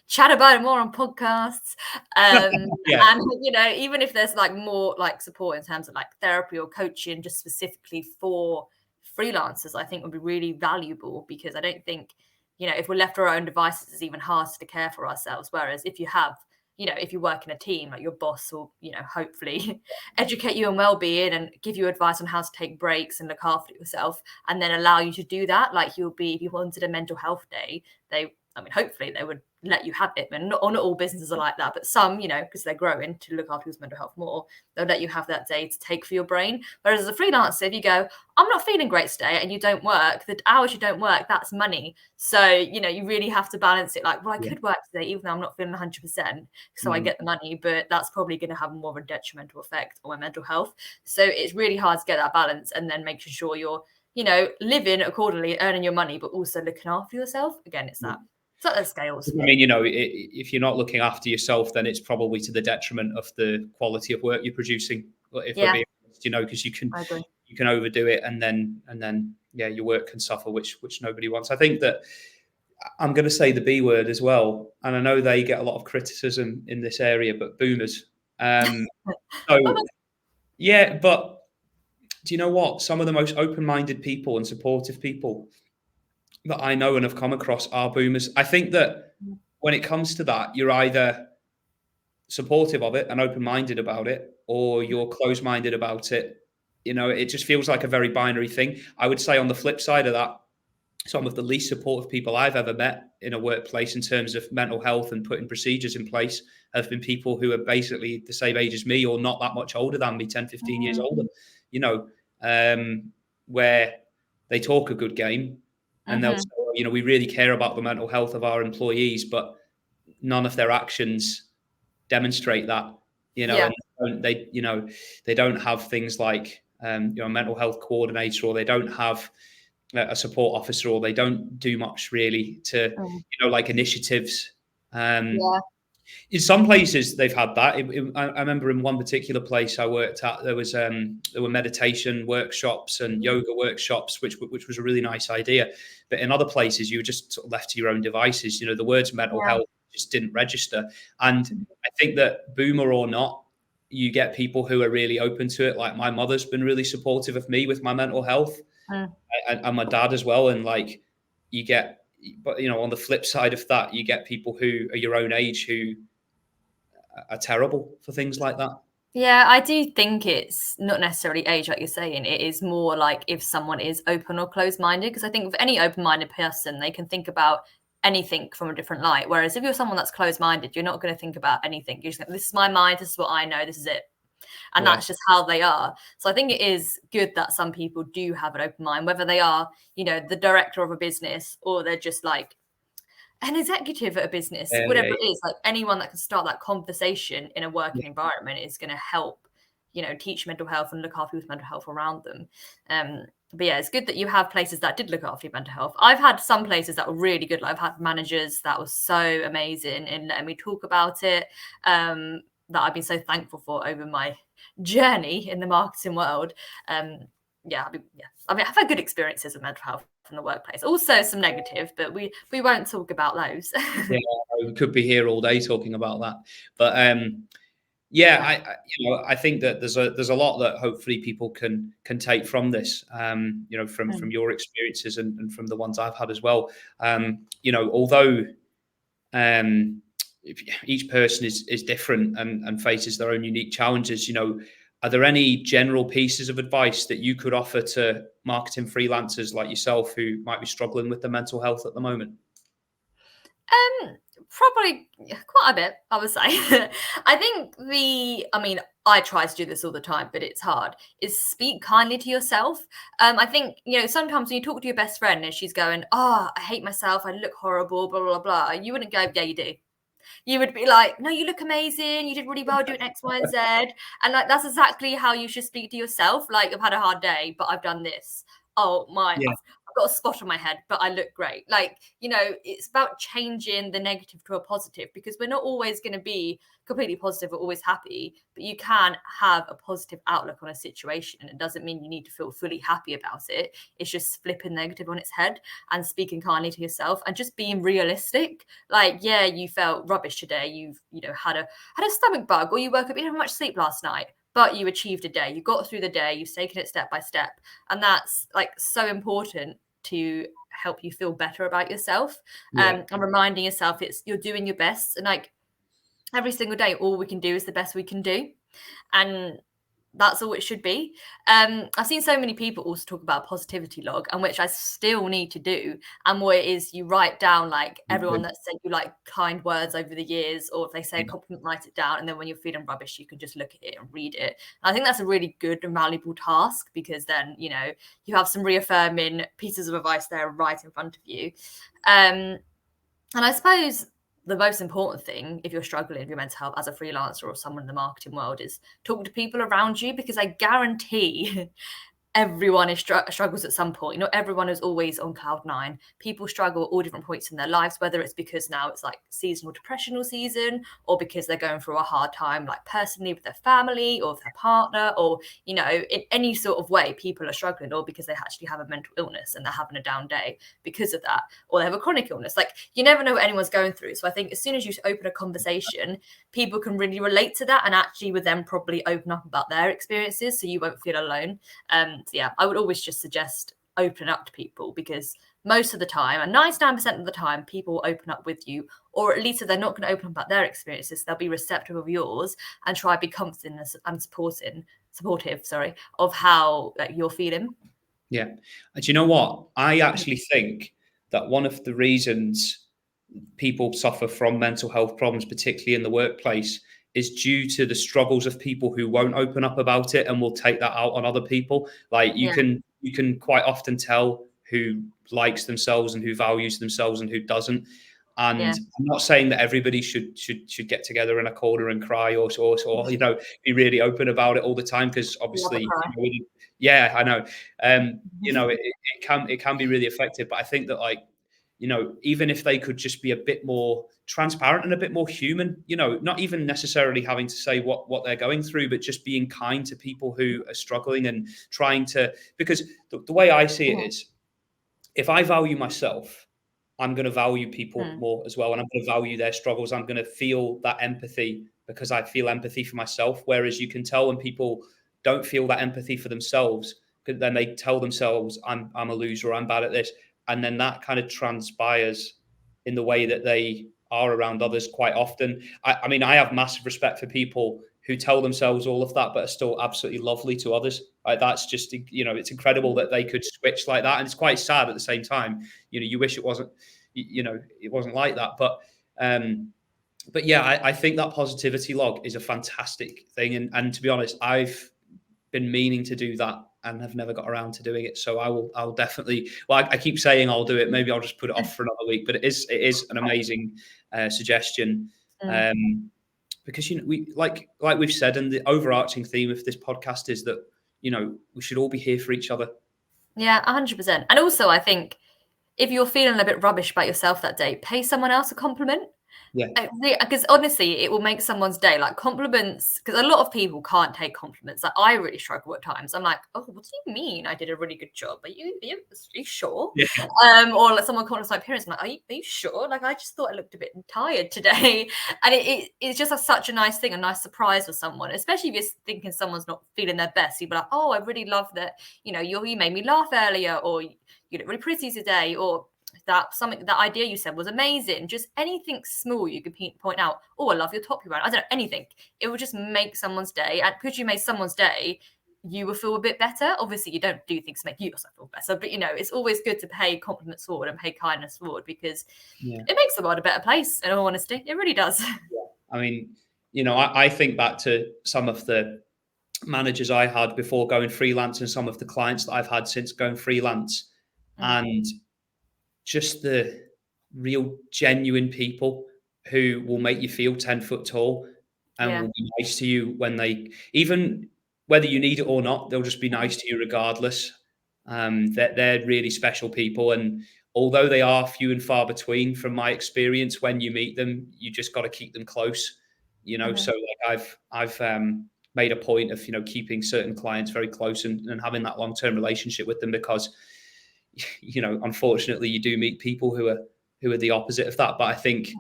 chat about it more on podcasts. Yeah. And, you know, even if there's like more like support in terms of like therapy or coaching just specifically for freelancers, I think would be really valuable, because I don't think, you know, if we're left to our own devices, it's even harder to care for ourselves. Whereas if you have, you know, if you work in a team, like your boss will, you know, hopefully educate you on well-being and give you advice on how to take breaks and look after yourself, and then allow you to do that. Like you'll be, if you wanted a mental health day, I mean, hopefully they would let you have it. And not all businesses are like that, but some, you know, because they're growing to look after people's mental health more, they'll let you have that day to take for your brain. Whereas as a freelancer, if you go, I'm not feeling great today, and you don't work, the hours you don't work, that's money. So, you know, you really have to balance it. Like, well, I could work today, even though I'm not feeling 100%. So I get the money, but that's probably going to have more of a detrimental effect on my mental health. So it's really hard to get that balance, and then making sure you're, you know, living accordingly, earning your money, but also looking after yourself. Again, it's that. It's like the scales. I mean, you know, if you're not looking after yourself, then it's probably to the detriment of the quality of work you're producing. If we're being honest, you know, because you can overdo it, and then yeah, your work can suffer, which nobody wants. I think that I'm going to say the B word as well, and I know they get a lot of criticism in this area, but boomers. So yeah, but do you know what? Some of the most open-minded people and supportive people that I know and have come across are boomers. I think that when it comes to that, you're either supportive of it and open-minded about it, or you're closed-minded about it. You know, it just feels like a very binary thing. I would say on the flip side of that, some of the least supportive people I've ever met in a workplace in terms of mental health and putting procedures in place have been people who are basically the same age as me, or not that much older than me, 10, 15 years older, you know, where they talk a good game and they'll say, you know, we really care about the mental health of our employees, but none of their actions demonstrate that, you know, and they, you know, they don't have things like, you know, a mental health coordinator, or they don't have a support officer, or they don't do much really to, you know, like initiatives. In some places they've had that. I remember in one particular place I worked at, there were meditation workshops and yoga workshops, which was a really nice idea. But in other places, you were just sort of left to your own devices. You know, the words mental health just didn't register. And I think that boomer or not, you get people who are really open to it. Like my mother's been really supportive of me with my mental health, and my dad as well. And like you get, but you know, on the flip side of that, you get people who are your own age who are terrible for things like that. Yeah, I do think it's not necessarily age, like you're saying. It is more like if someone is open or closed-minded, because I think with any open-minded person, they can think about anything from a different light. Whereas if you're someone that's closed-minded, you're not going to think about anything. You're just going, this is my mind, this is what I know, this is it. And that's just how they are. So I think it is good that some people do have an open mind, whether they are, you know, the director of a business, or they're just like an executive at a business, whatever it is. Like anyone that can start that conversation in a working environment is going to help, you know, teach mental health and look after people's mental health around them. But yeah, it's good that you have places that did look after your mental health. I've had some places that were really good. Like I've had managers that were so amazing in letting me talk about it, that I've been so thankful for over my journey in the marketing world. I mean, I've had good experiences with mental health in the workplace. Also some negative, but we won't talk about those. Yeah, we could be here all day talking about that. But I think that there's a lot that hopefully people can take from this. You know, from your experiences and from the ones I've had as well. You know, although each person is different and faces their own unique challenges, you know, are there any general pieces of advice that you could offer to marketing freelancers like yourself who might be struggling with their mental health at the moment? Probably quite a bit, I would say. I think I try to do this all the time, but it's hard, is speak kindly to yourself. I think, sometimes when you talk to your best friend and she's going, oh, I hate myself, I look horrible, blah, blah, blah, you wouldn't go, yeah, you do. You would be like, no, you look amazing. You did really well doing X, Y, and Z. And like, that's exactly how you should speak to yourself. Like, I've had a hard day, but I've done this. Oh my, Yeah. I've got a spot on my head, but I look great. Like, it's about changing the negative to a positive, because we're not always going to be completely positive or always happy, but you can have a positive outlook on a situation. And it doesn't mean you need to feel fully happy about it. It's just flipping negative on its head and speaking kindly to yourself and just being realistic. Like, yeah, you felt rubbish today. You've, had a stomach bug, or you woke up, you didn't have much sleep last night, but you achieved a day. You got through the day. You've taken it step by step. And that's like so important to help you feel better about yourself. And reminding yourself you're doing your best. And like every single day, all we can do is the best we can do. And that's all it should be. I've seen so many people also talk about a positivity log, and which I still need to do. And what it is, you write down like everyone that sent you like kind words over the years, or if they say a compliment, write it down. And then when you're feeling rubbish, you can just look at it and read it. And I think that's a really good and valuable task, because then, you have some reaffirming pieces of advice there right in front of you. And I suppose the most important thing, if you're struggling with your mental health as a freelancer or someone in the marketing world, is talk to people around you, because I guarantee everyone struggles at some point. Not everyone is always on cloud nine. People struggle at all different points in their lives, whether it's because now it's like seasonal depressional season, or because they're going through a hard time, like personally with their family or with their partner, or, in any sort of way, people are struggling, or because they actually have a mental illness and they're having a down day because of that, or they have a chronic illness. Like, you never know what anyone's going through. So I think as soon as you open a conversation, people can really relate to that, and actually with them probably open up about their experiences, so you won't feel alone. Yeah, I would always just suggest open up to people, because most of the time, and 99% of the time, people will open up with you, or at least if they're not going to open up about their experiences, they'll be receptive of yours and try to be confident and supportive, of how you're feeling. Yeah. And do you know what? I actually think that one of the reasons people suffer from mental health problems, particularly in the workplace, is due to the struggles of people who won't open up about it and will take that out on other people. Like you can quite often tell who likes themselves and who values themselves and who doesn't. And I'm not saying that everybody should get together in a corner and cry or be really open about it all the time, because obviously, I know, it can be really effective. But I think that, like, even if they could just be a bit more transparent and a bit more human, not even necessarily having to say what they're going through, but just being kind to people who are struggling and trying to, because the way I see it is, if I value myself, I'm going to value people more as well. And I'm going to value their struggles. I'm going to feel that empathy because I feel empathy for myself. Whereas you can tell when people don't feel that empathy for themselves, then they tell themselves, I'm a loser, I'm bad at this. And then that kind of transpires in the way that they are around others quite often. I mean, I have massive respect for people who tell themselves all of that, but are still absolutely lovely to others. That's just, it's incredible that they could switch like that. And it's quite sad at the same time. You wish it wasn't, it wasn't like that. But yeah, I think that positivity log is a fantastic thing. And to be honest, I've been meaning to do that and have never got around to doing it. So I'll definitely, I keep saying I'll do it. Maybe I'll just put it off for another week, but it is an amazing suggestion. Because, we like we've said, and the overarching theme of this podcast is that, we should all be here for each other. Yeah, 100%. And also, I think if you're feeling a bit rubbish about yourself that day, pay someone else a compliment. Yeah. Because honestly, it will make someone's day. Like compliments, because a lot of people can't take compliments. Like I really struggle at times. I'm like, oh, what do you mean? I did a really good job. Are you sure? Yeah. Or like someone comments my appearance. I'm like, are you sure? Like I just thought I looked a bit tired today. And it's just such a nice thing, a nice surprise for someone, especially if you're thinking someone's not feeling their best. You'd be like, oh, I really love that. You made me laugh earlier, or you look really pretty today, or that idea you said was amazing. Just anything small you could point out. Oh, I love your top you wearing. I don't know, anything. It would just make someone's day. And because you made someone's day, you will feel a bit better. Obviously, you don't do things to make you yourself feel better, but it's always good to pay compliments forward and pay kindness forward, because it makes the world a better place. In all honesty, it really does. I mean, I think back to some of the managers I had before going freelance and some of the clients that I've had since going freelance, and just the real genuine people who will make you feel 10 foot tall and will be nice to you when they, even whether you need it or not, they'll just be nice to you regardless. They're really special people. And although they are few and far between, from my experience, when you meet them, you just got to keep them close, So like I've made a point of, keeping certain clients very close and having that long-term relationship with them, because, unfortunately you do meet people who are the opposite of that. But I think,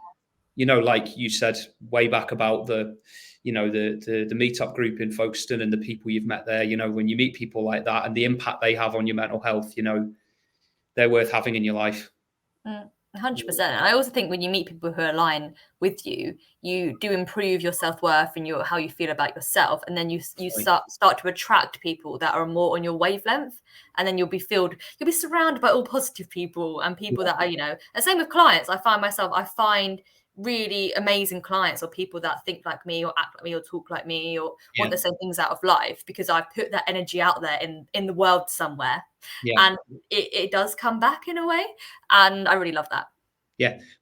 like you said way back about the meetup group in Folkestone and the people you've met there, when you meet people like that and the impact they have on your mental health, they're worth having in your life. 100%. I also think when you meet people who align with you, you do improve your self-worth and how you feel about yourself. And then you start to attract people that are more on your wavelength. And then you'll be surrounded by all positive people and people that are, and same with clients. I find really amazing clients, or people that think like me or act like me or talk like me or want the same things out of life, because I've put that energy out there in the world somewhere. And it does come back in a way, and I really love that.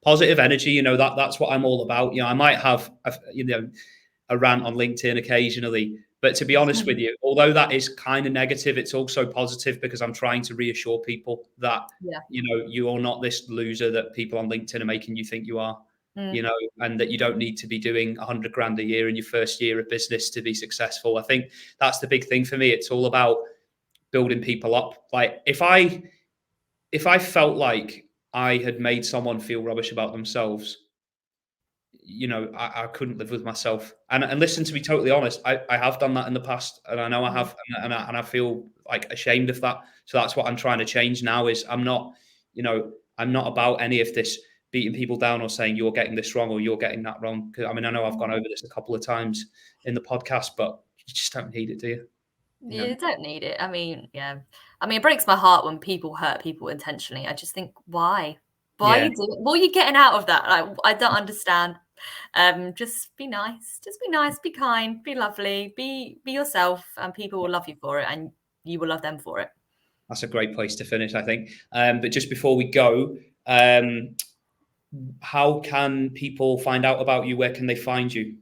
Positive energy, that's what I'm all about. I might have a rant on LinkedIn occasionally, but to be honest with you, although that is kind of negative, it's also positive, because I'm trying to reassure people that you are not this loser that people on LinkedIn are making you think you are. And that you don't need to be doing 100 grand a year in your first year of business to be successful. I think that's the big thing for me. It's all about building people up. Like if I felt like I had made someone feel rubbish about themselves, I couldn't live with myself. And listen, to be totally honest, I have done that in the past, and I know I have, and I feel like ashamed of that. So that's what I'm trying to change now. Is I'm not about any of this beating people down or saying you're getting this wrong or you're getting that wrong. Because I know I've gone over this a couple of times in the podcast, but you just don't need it, do you? You don't need it. I mean, it breaks my heart when people hurt people intentionally. I just think, why? Why are you doing it? What are you getting out of that? Like, I don't understand. Just be nice. Just be nice. Be kind. Be lovely. Be yourself, and people will love you for it, and you will love them for it. That's a great place to finish, I think. But just before we go, how can people find out about you? Where can they find you?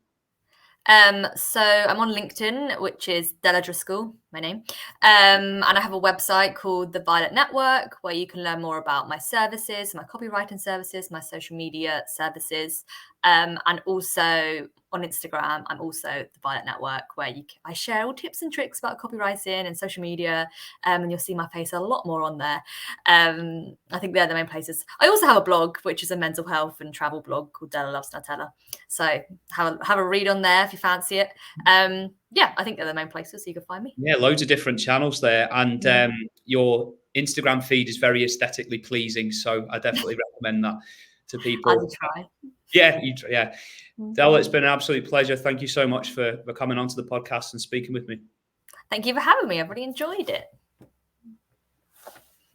So I'm on LinkedIn, which is Della Driscoll, my name. And I have a website called The Violet Network, where you can learn more about my services, my copywriting services, my social media services. And also on Instagram, I'm also The Violet Network, where I share all tips and tricks about copywriting and social media. And you'll see my face a lot more on there. I think they're the main places. I also have a blog, which is a mental health and travel blog called Della Loves Nutella. So have a read on there if you fancy it. I think they're the main places, so you can find me. Yeah, loads of different channels there. And your Instagram feed is very aesthetically pleasing. So I definitely recommend that to people. I will try. Yeah. Della, it's been an absolute pleasure. Thank you so much for coming onto the podcast and speaking with me. Thank you for having me. I've really enjoyed it.